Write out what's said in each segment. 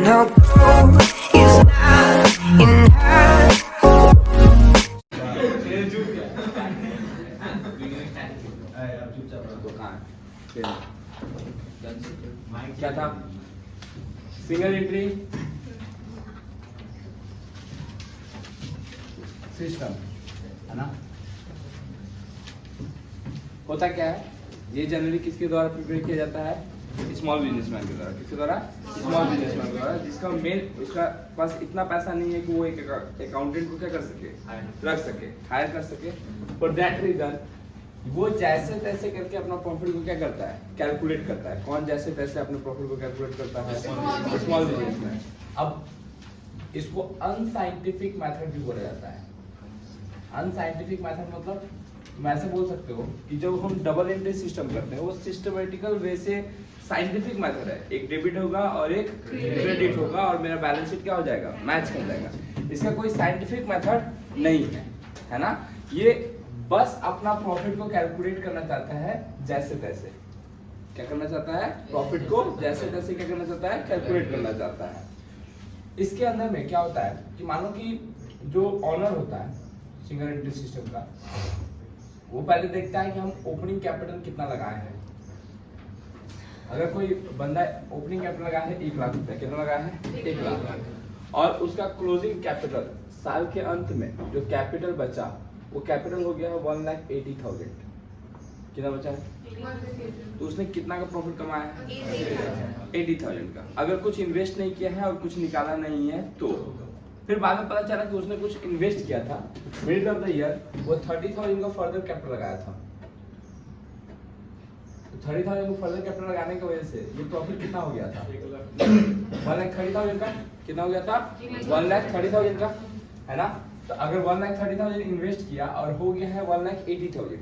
no gold is not enough. क्या था? Single entry system है ना। होता क्या है, ये जनरली किसके द्वारा प्रिपेयर किया जाता है? स्मॉल बिजनेसमैन के द्वारा। किसके द्वारा? स्मॉल बिजनेसमैन के द्वारा, जिसका मेन उसका पास इतना पैसा नहीं है कि वो एक अकाउंटेंट को क्या कर सके, रख सके, हायर कर सके। फॉर दैट रीजन वो जैसे तैसे करके अपना प्रॉफिट को क्या करता है, कैलकुलेट करता है। कौन जैसे तैसे अपने प्रॉफिट को कैलकुलेट करता है? Small businessman. अब इसको अनसाइंटिफिक मेथड भी बोला जाता है। अनसाइंटिफिक मेथड मतलब तुम ऐसे बोल सकते हो कि जब हम डबल एंट्री सिस्टम करते हैं वो सिस्टमेटिकल वे से साइंटिफिक मेथड है। एक डेबिट होगा और एक क्रेडिट होगा और मेरा बैलेंस शीट क्या हो जाएगा, मैच कर जाएगा। इसका कोई साइंटिफिक मेथड नहीं है ना। ये बस अपना प्रॉफिट को कैलकुलेट करना चाहता है जैसे तैसे। क्या करना चाहता है? प्रॉफिट को जैसे तैसे क्या करना चाहता है, कैलकुलेट करना चाहता है। इसके अंदर में क्या होता है कि मान लो कि जो ऑनर होता है सिंगल एंट्री सिस्टम का, वो पहले देखता है कि हम ओपनिंग कैपिटल कितना लगाए हैं। अगर कोई बंदा ओपनिंग कैपिटल लगाया है 1 लाख रुपए, कितना लगाया है? 1 लाख, और उसका क्लोजिंग कैपिटल साल के अंत में जो कैपिटल बचा वो कैपिटल हो गया है 1,80,000। कितना बचा है? तो उसने कितना का प्रॉफिट कमाया है? 80,000 का। अगर कुछ इन्वेस्ट नहीं किया है और कुछ निकाला नहीं है तो फिर बाद में पता चला कि उसने कुछ इन्वेस्ट किया था, मिड ऑफ द ईयर वो 30,000 का फर्दर कैपिटल लगाया था। तो 30,000 को फर्दर कैपिटल लगाने की वजह से ये प्रॉफिट कितना हो गया था? 1,30,000 का। कितना हो गया था? 1,30,000 का, है ना। तो अगर 1,30,000 इन्वेस्ट किया और हो गया है 1,80,000,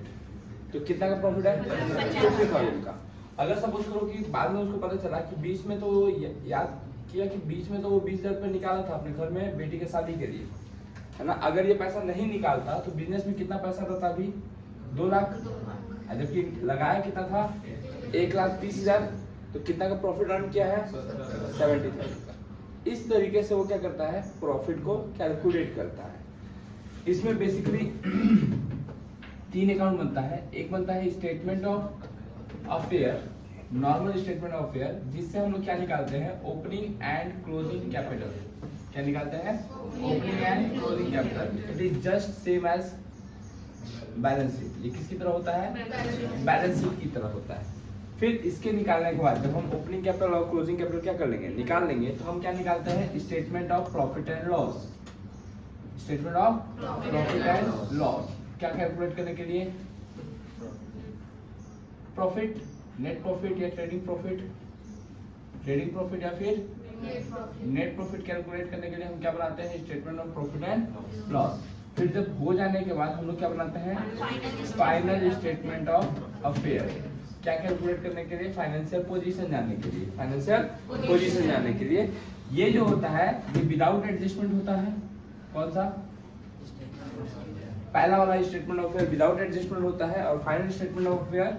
तो कितना का प्रॉफिट है? 50,000 का। अगर सपोज करो कि बाद में उसको पता चला कि बीच में तो याद किया कि बीच में तो वो 20,000 रुपये निकाला था अपने घर में बेटी के शादी के लिए, है ना। अगर ये पैसा नहीं निकालता तो बिजनेस में कितना पैसा रहता? अभी 2 लाख, जबकि लगाया कितना था? 1,30,000। तो कितना का प्रॉफिट अर्न किया है? 70,000 का। इस तरीके से वो क्या करता है, प्रॉफिट को कैलकुलेट करता है। इसमें बेसिकली 3 अकाउंट बनता है। एक बनता है statement of affair, normal statement of affair, जिससे हम लोग क्या निकालते हैं, ओपनिंग एंड क्लोजिंग कैपिटल। क्या निकालते हैं? Opening and closing capital. It is just same as balance sheet. ये किसकी तरह होता है? बैलेंस शीट की तरह होता है। फिर इसके निकालने के बाद जब हम ओपनिंग कैपिटल और क्लोजिंग कैपिटल क्या कर लेंगे, निकाल लेंगे, तो हम क्या निकालते हैं? Statement of profit and loss. Statement of profit and loss क्या कैलकुलेट करने के लिए? प्रॉफिट, नेट प्रॉफिट या ट्रेडिंग प्रॉफिट, ट्रेडिंग प्रॉफिट या फिर नेट प्रॉफिट कैलकुलेट करने के लिए हम क्या बनाते हैं? Statement of profit and loss. फिर जब हो जाने के बाद हम लोग क्या बनाते हैं? Final statement of affair. क्या कैलकुलेट करने के लिए? फाइनेंशियल पोजीशन जानने के लिए। फाइनेंशियल पोजीशन जानने के लिए ये जो होता है ये विदाउट एडजस्टमेंट होता है। कौन सा? पहला वाला statement of affair without adjustment होता है और final statement of affair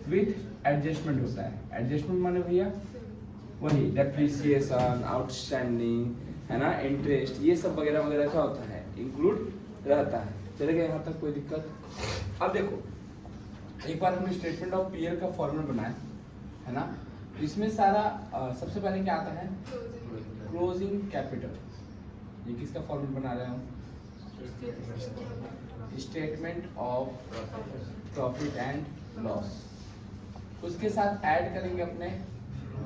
with adjustment होता है। एडजस्टमेंट माने भैया वही डेप्रिसिएशन, आउटस्टैंडिंग, है ना, इंटरेस्ट, ये सब वगैरह वगैरह क्या होता है, इंक्लूड रहता है। चलेगा यहाँ तक कोई दिक्कत? अब देखो, एक बार हमने स्टेटमेंट ऑफ पीयर का फॉर्मूला बनाया, है ना। इसमें सारा सबसे पहले क्या आता है? Closing capital. ये किसका फॉर्मूला बना रहे हैं? Statement of profit and loss. उसके साथ ऐड करेंगे अपने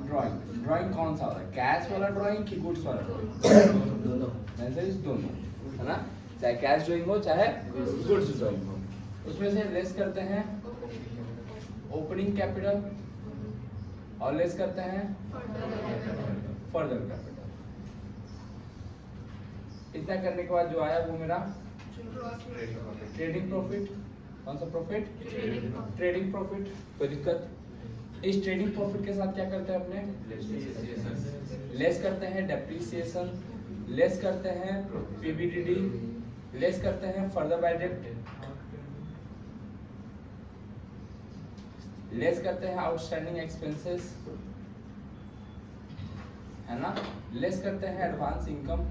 ड्राइंग। ड्राइंग कौन सा होता है? कैश वाला ड्राइंग कि गुड्स वाला ड्राइंग? दोनों, है ना। चाहे कैश ड्राइंग हो चाहे गुड्स ड्राइंग हो। उसमें से लेस करते हैं ओपनिंग कैपिटल और लेस करते हैं फर्दर कैपिटल। इतना करने के बाद जो आया वो मेरा ट्रेडिंग प्रॉफिट। कौन सा प्रॉफिट? Trading profit. कोई दिक्कत? इस ट्रेडिंग प्रॉफिट के साथ क्या करते हैं अपने? लेस करते हैं डेप्रिसिएशन, लेस करते हैं पीबीडीडी, लेस करते हैं फर्दर बाय डेब्ट, लेस करते हैं आउटस्टैंडिंग एक्सपेंसेस, है ना, लेस करते हैं एडवांस इनकम,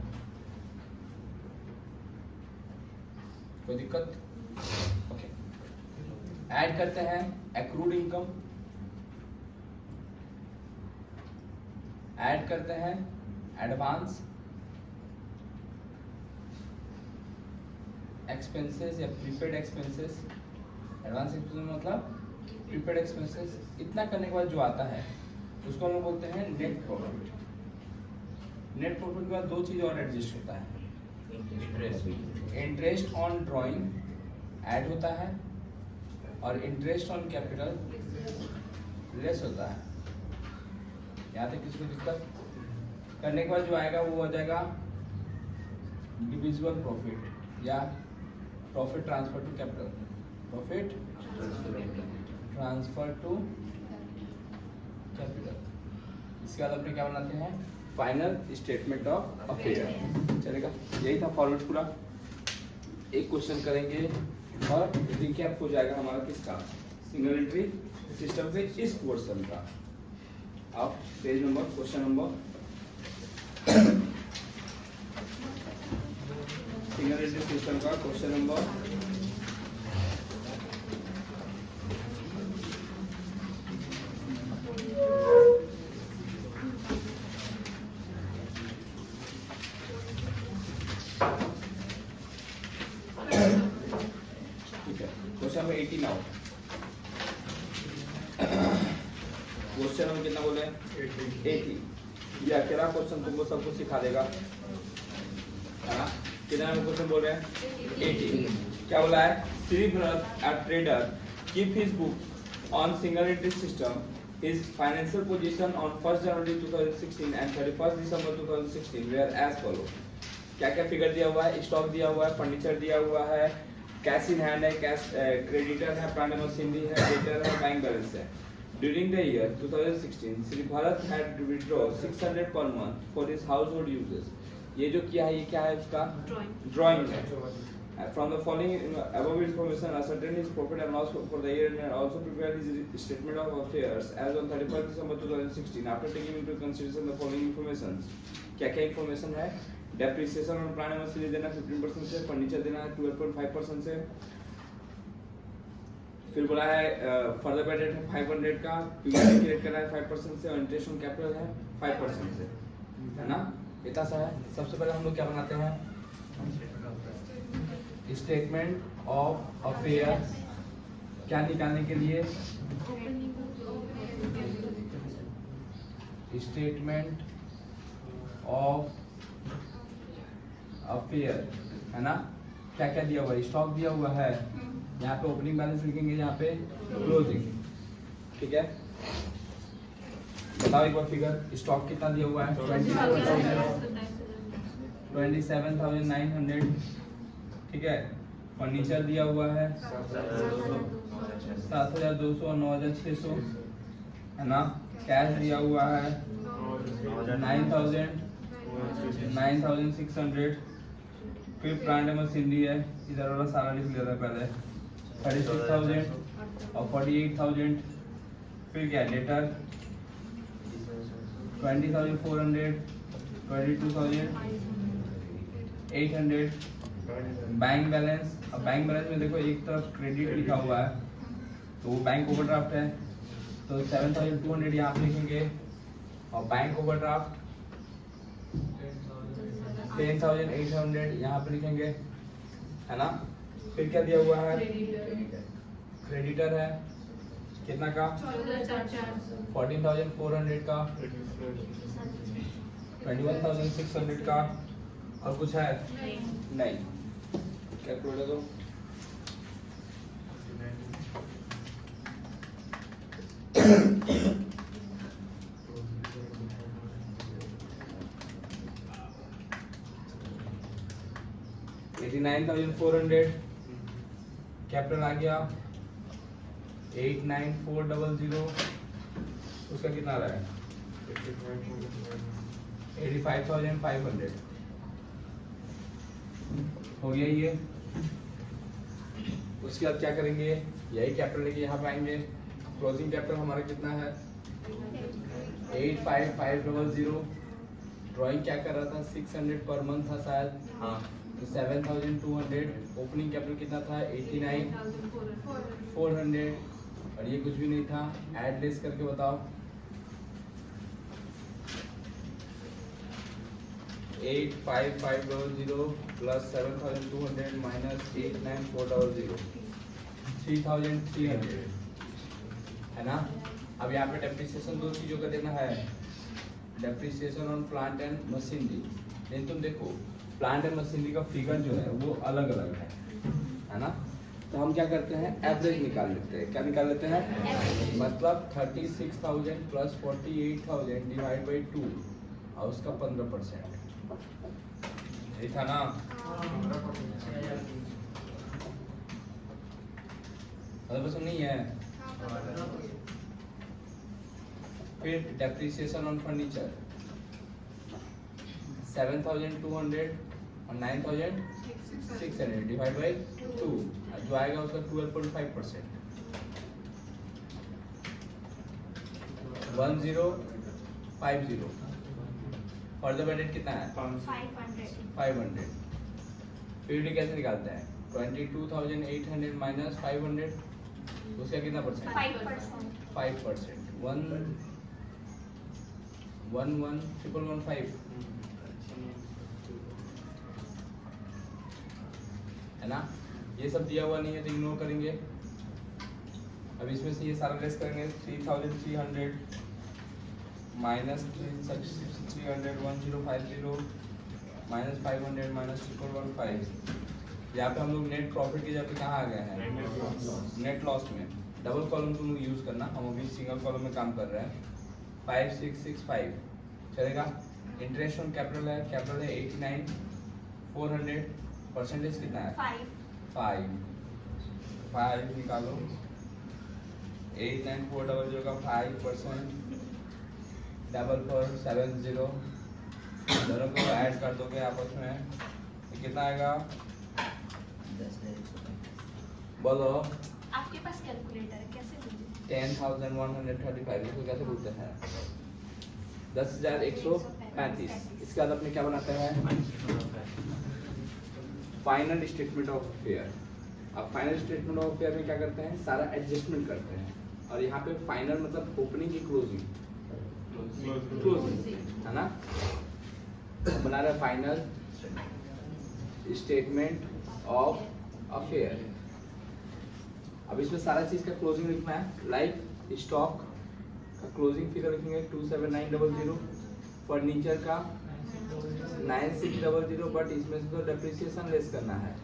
कोई दिक्कत? ओके। ऐड करते हैं एक्रूड इनकम, ऐड करते हैं एडवांस एक्सपेंसेस या प्रीपेड एक्सपेंसेस। एडवांस एक्सपेंसेस मतलब प्रीपेड एक्सपेंसेस। इतना करने के बाद जो आता है उसको हम लोग बोलते हैं नेट प्रॉफिट। नेट प्रॉफिट के बाद दो चीज और एडजस्ट होता है, इंटरेस्ट ऑन ड्राइंग ऐड होता है और इंटरेस्ट ऑन कैपिटल लेस होता है। यहाँ तक किसी को दिक्कत? करने के बाद जो आएगा वो हो जाएगा डिविजिबल प्रॉफिट या profit transfer to capital, profit transfer to capital. इसके बाद अपने क्या बनाते हैं, फाइनल स्टेटमेंट ऑफ अफेयर। चलेगा, यही था फॉर्मेट पूरा। एक क्वेश्चन करेंगे और रिकैप हो जाएगा हमारा किसका, सिंगल एंट्री सिस्टम के इस पोर्शन का। अब page number, question number single entry system का क्वेश्चन नंबर क्वेश्चन में 80 नाउ। क्वेश्चन में कितना बोले, 80। ये अकेला क्वेश्चन तुमको सब कुछ सिखा देगा, है ना। कितना क्वेश्चन बोल रहे हैं, 80। क्या बोला है, Shri Bharat a trader keep his book on single entry system his financial position on 1st January 2016 and 31st December 2016 were as follow। क्या क्या फिगर दिया हुआ है, स्टॉक दिया हुआ है, फर्नीचर दिया हुआ है, कैश इन हैंड है, कैश क्रेडिटर है, प्लांट मशीनरी है, डेटर है, बैंक बैलेंस है। During the year 2016, Sri Bharat had withdrawn 600 per month for his household uses। ये जो किया है, ये क्या है इसका, ड्राइंग है। From the following above information, ascertain his profit and loss for the year and also prepare his statement of affairs as on 31st December 2016 after taking into consideration the following information। क्या क्या information है, depreciation on plant machinery देना 15% से, furniture देना है 12.5% से, फिर बोला है फर्दर बेड रेट है 500 का, पीवीसी की रेट करना है 5% से और इंटरेस्ट ऑन कैपिटल है 5% से, है ना। इतना सा है। सबसे पहले हम लोग क्या बनाते हैं, स्टेटमेंट ऑफ अफेयर्स। क्या निकालने के लिए, स्टेटमेंट ऑफ अफेयर, है ना। क्या क्या दिया हुआ है, स्टॉक दिया हुआ है, यहाँ पे ओपनिंग बैलेंस लिखेंगे, यहाँ पे क्लोजिंग, ठीक है। बताओ एक बार फिगर, स्टॉक कितना दिया हुआ है, 27,900, ठीक है। फर्नीचर दिया हुआ है 7,200 और 9,600, है ना। कैश दिया हुआ है 9,600, फिर प्लांट मशीनरी है, इधर वाला सारा लिख लिया था पहले 36,000 और 48,000, फिर क्या डेटर 20,400, 22,800, बैंक बैलेंस। अब बैंक बैलेंस में देखो एक तरफ क्रेडिट लिखा हुआ है तो वो बैंक ओवरड्राफ्ट है, तो 7,200 यहाँ पे लिखेंगे और बैंक ओवरड्राफ्ट 10,800 यहाँ पे लिखेंगे, है ना। फिर क्या दिया हुआ है, क्रेडिटर है कितना का, 14,400 का, 21,600 का, और कुछ है नहीं। कैलकुलेटर दो, $89,400, कैपिटल आ गया 89400, उसका कितना आ रहा है 85,500, हो गया ये। उसके बाद क्या करेंगे, यही कैपिटल लेके यहाँ पे आएंगे, क्लोजिंग कैपिटल हमारा कितना है 85500, ड्राइंग क्या कर रहा था, 600 पर मंथ था शायद, हाँ तो 7200, ओपनिंग कैपिटल कितना था, 89,400, और ये कुछ भी नहीं था। ऐड लेस करके बताओ, 85500 प्लस 7200 माइनस 89400, 3300 है ना। अब यहाँ पे डेप्रिसिएशन दो चीजों का देना है, depreciation on plant and machinery. लेकिन तुम देखो प्लांट एंड मशीनरी का फिगर जो है वो अलग अलग है ना। तो हम क्या करते हैं, एवरेज निकाल लेते हैं। क्या निकाल लेते हैं, मतलब 36,000 प्लस 48,000 डिवाइड बाई 2 और उसका 15%, यही था ना। 15% नहीं है। फिर डेप्रिसिएशन ऑन फर्नीचर 7,200 और 9,600 डिवाइड बाई 2, जो आएगा उसका 12.5%। 1050 फर्दर बैडेड कितना है, 500। पीडी कैसे निकालते हैं, 22,800 माइनस 500, उसका कितना परसेंट, 5%। 11,115 है ना। ये सब दिया हुआ नहीं है तो इग्नोर करेंगे। अब इसमें से ये सारा लेस करेंगे, 3,300 माइनस 300 1050 माइनस 500 माइनस 115। यहाँ पे हम लोग नेट प्रॉफिट की जगह पे कहाँ आ गए हैं, नेट लॉस में। डबल कॉलम तुम लोग यूज करना, हम अभी सिंगल कॉलम में काम कर रहे हैं। 5665 चलेगा। इंटरेस्ट ऑन कैपिटल है, कैपिटल है 89,400, परसेंटेज कितना है, 5 निकालो। 89,400 का 5%, 470 दोनों को ऐड कर दोगे आपस में, तो कितना आएगा, बोलो। आपके पास कैलकुलेटर है, कैसे बोलूं? 10,135, इसको कैसे बोलते हैं, 10,135। इसके बाद अपने क्या बनाते हैं, फाइनल स्टेटमेंट ऑफ अफेयर। अब फाइनल स्टेटमेंट ऑफ अफेयर में क्या करते हैं, सारा एडजस्टमेंट करते हैं। और यहाँ पे फाइनल मतलब ओपनिंग की क्लोजिंग है ना। बना रहे फाइनल स्टेटमेंट ऑफ अफेयर। अब इसमें सारा चीज का क्लोजिंग लिखना है, लाइक स्टॉक का क्लोजिंग फिगर लिखेंगे 27,900, फर्नीचर का 9,600, बट इसमें से तो डेप्रिसिएशन लेस करना है।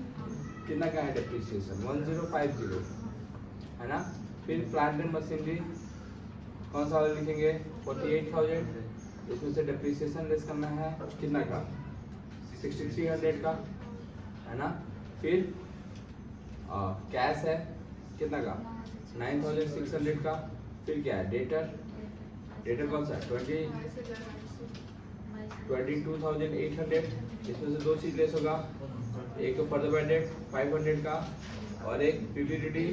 कितना का है डेप्रिसिएशन, 1,050 है ना। फिर प्लांट एंड मशीनरी कौन सा वाला लिखेंगे, 48,000, इसमें से डेप्रिसिएशन लेस करना है कितना का, 6,300 का है ना। फिर कैश है कितना का, 9,600 का। फिर क्या है, डेटर कौन सा है, 22,800, इसमें से दो चीज लेस होगा, एक तो फर्दर बैडेड 500 का और एक पीपीडीडी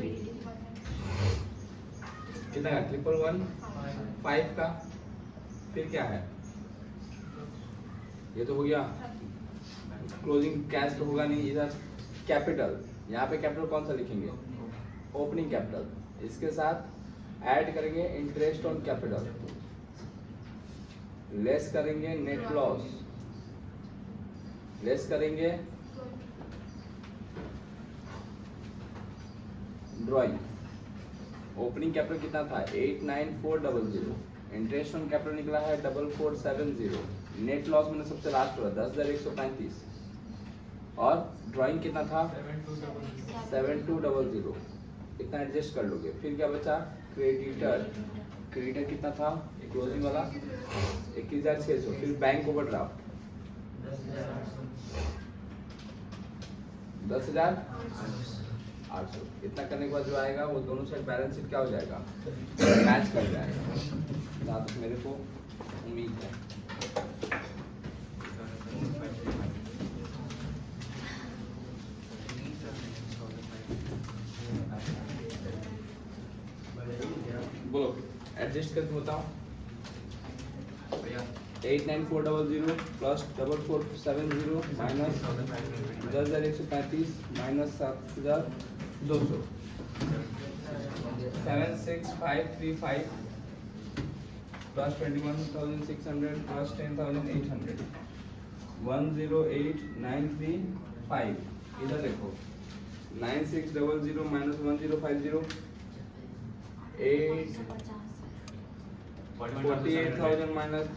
कितना का, 1,115 का। फिर क्या है, ये तो हो गया क्लोजिंग, कैश तो होगा नहीं। इधर कैपिटल, यहाँ पे कैपिटल कौन सा लिखेंगे, ओपनिंग कैपिटल। इसके साथ ऐड करेंगे इंटरेस्ट ऑन कैपिटल, लेस करेंगे नेट लॉस, लेस करेंगे ड्रॉइंग। ओपनिंग कैपिटल कितना था, 89,400, इंटरेस्ट ऑन कैपिटल निकला है 4,470, नेट लॉस मैंने सबसे लास्ट हुआ 10,135, और ड्राइंग कितना था 7,200। इतना एडजस्ट कर लोगे। फिर क्या बचा, क्रेडिटर कितना था क्लोजिंग वाला 21,600। फिर बैंक ओवरड्राफ्ट 10,800। इतना करने के बाद जो आएगा वो दोनों साइड बैलेंस शीट क्या हो जाएगा, मैच कर जाएगा, जहाँ तक मेरे को उम्मीद है। बोलो, एडजस्ट करके बताओ भैया। 89400 plus 4470 minus 10,135 minus 7,200 76535 plus 21,600 plus 10,800 108,935 इधर देखो 9600 माइनस 1050 48,000 माइनस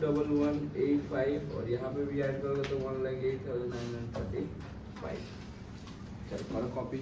21185 और यहाँ पे भी ऐड करोगे तो 1,08,935 चल करो कॉपी